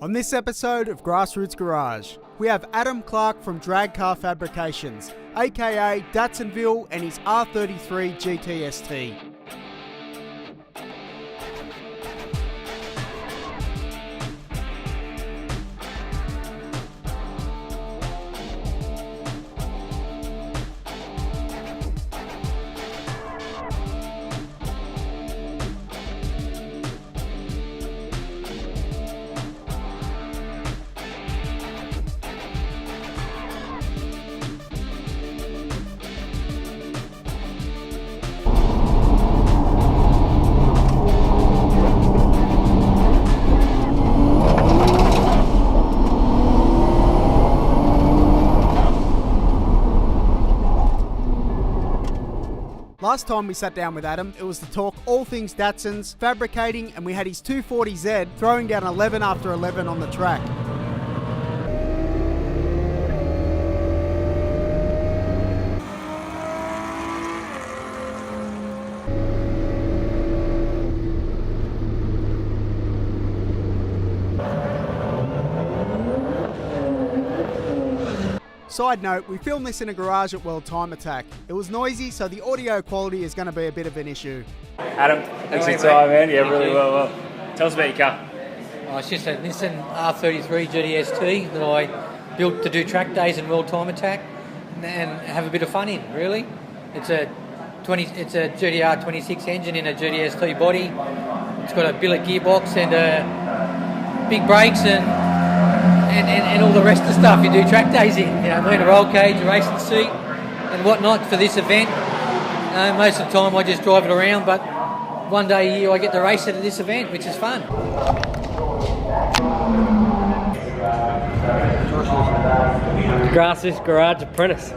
On this episode of Grassroots Garage, we have Adam Clark from Drag Car Fabrications, aka Datsonville, and his R33 GTST. Last time we sat down with Adam, it was to talk all things Datsuns, fabricating, and we had his 240Z throwing down 11 after 11 on the track. Side note, we filmed this in a garage at World Time Attack. It was noisy, so the audio quality is going to be a bit of an issue. Adam, thanks for your time, man. Yeah, really well. Tell us about your car. It's just a Nissan R33 GTST that I built to do track days in World Time Attack and have a bit of fun in, really. It's a GTR 26 engine in a GTST body. It's got a billet gearbox and big brakes and all the rest of the stuff you do track days in. You know, a roll cage, a racing seat and whatnot for this event. Most of the time I just drive it around, but one day a year I get to race it at this event, which is fun. Grassroots Garage Apprentice.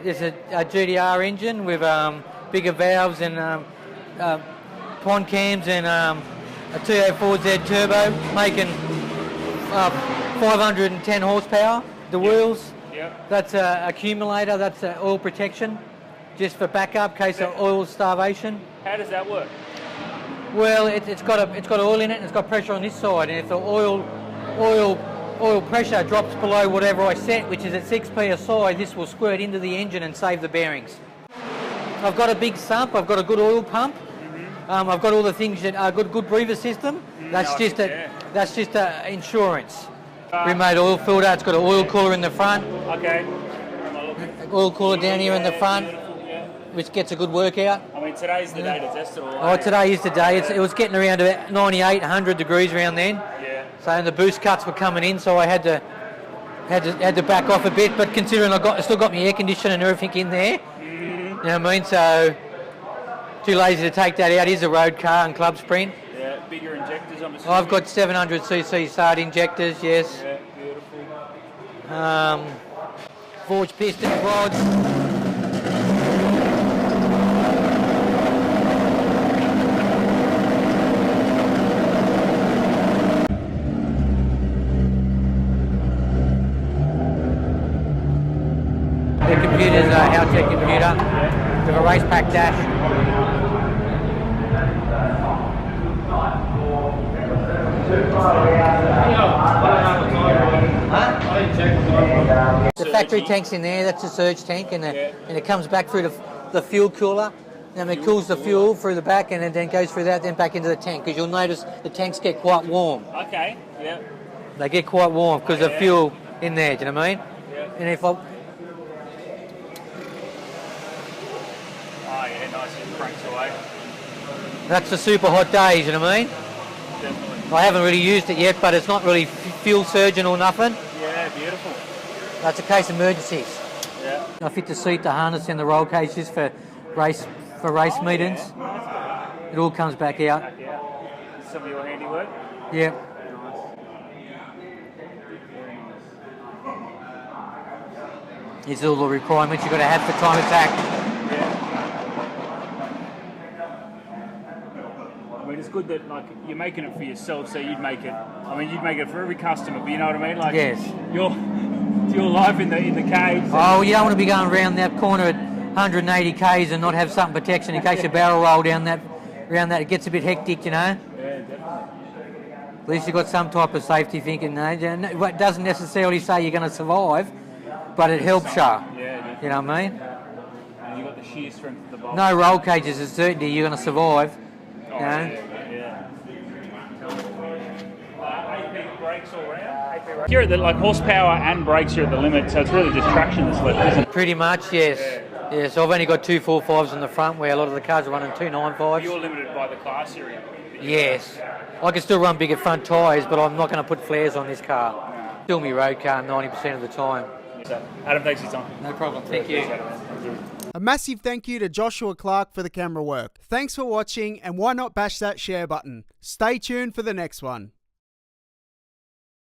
It's a GTR engine with bigger valves and pond cams and a 204Z turbo, making 510 horsepower. The wheels, that's an accumulator, that's oil protection, just for backup in case of oil starvation. How does that work? Well, it's got oil in it and it's got pressure on this side, and if the oil pressure drops below whatever I set, which is at 6 psi, this will squirt into the engine and save the bearings. I've got a big sump, I've got a good oil pump, I've got all the things that are good breather system. That's just insurance. Remote oil filter, it's got an oil cooler in the front. Okay. Oil cooler down here in the front, which gets a good workout. I mean, today's the day to test it all. Oh, today is the day. It was getting around about 98, 100 degrees around then. Yeah. So and the boost cuts were coming in, so I had to back off a bit. But considering I still got my air conditioner and everything in there, you know what I mean? So too lazy to take that out. Here's a road car and Club Sprint. Yeah, bigger injectors, I'm assuming. I've got 700cc SART injectors, yes. Yeah, beautiful. Forged piston rods. The computer's a Haltech computer with a race pack dash. The factory tank's in there, that's the surge tank, and it comes back through the fuel cooler, and it cools the fuel through the back, and then goes through that, then back into the tank, because you'll notice the tanks get quite warm. Okay, yeah. They get quite warm because of fuel in there, do you know what I mean? Yeah. And if Oh, yeah, nice, it cranks away. that's the super hot days, you know what I mean? Definitely. I haven't really used it yet, but it's not really fuel surging or nothing. Yeah, beautiful. That's a case of emergencies. Yeah. I fit the seat, the harness, and the roll cages for race meetings. It all comes back out. Back out. Some of your handiwork. Yeah. These are all the requirements you've got to have for time attack. I mean, it's good that like you're making it for yourself, so you'd make it. I mean, you'd make it for every customer, but you know what I mean? Like, Yes. your life in the cage. Oh, you don't want to be going around that corner at 180 k's and not have some protection in case you barrel roll down that. It gets a bit hectic, you know. Yeah, definitely. At least you've got some type of safety thinking. It doesn't necessarily say you're going to survive, but it helps you. Yeah, You know what I mean? and you got the sheer strength of the bolt. No roll cages is certainty you're going to survive. Oh, You know? yeah. AP brakes all round. You're at the horsepower and brakes are at the limit, so it's really just traction that's left, isn't it? Pretty much, yes. Yeah, so I've only got 245s in the front where a lot of the cars are running 295s. You're limited by the class you're in. Yes. I can still run bigger front tyres, but I'm not going to put flares on this car. Still my road car 90% of the time. So, Adam, thanks for your time. No problem. Thank you. A massive thank you to Joshua Clark for the camera work. Thanks for watching, and why not bash that share button? Stay tuned for the next one.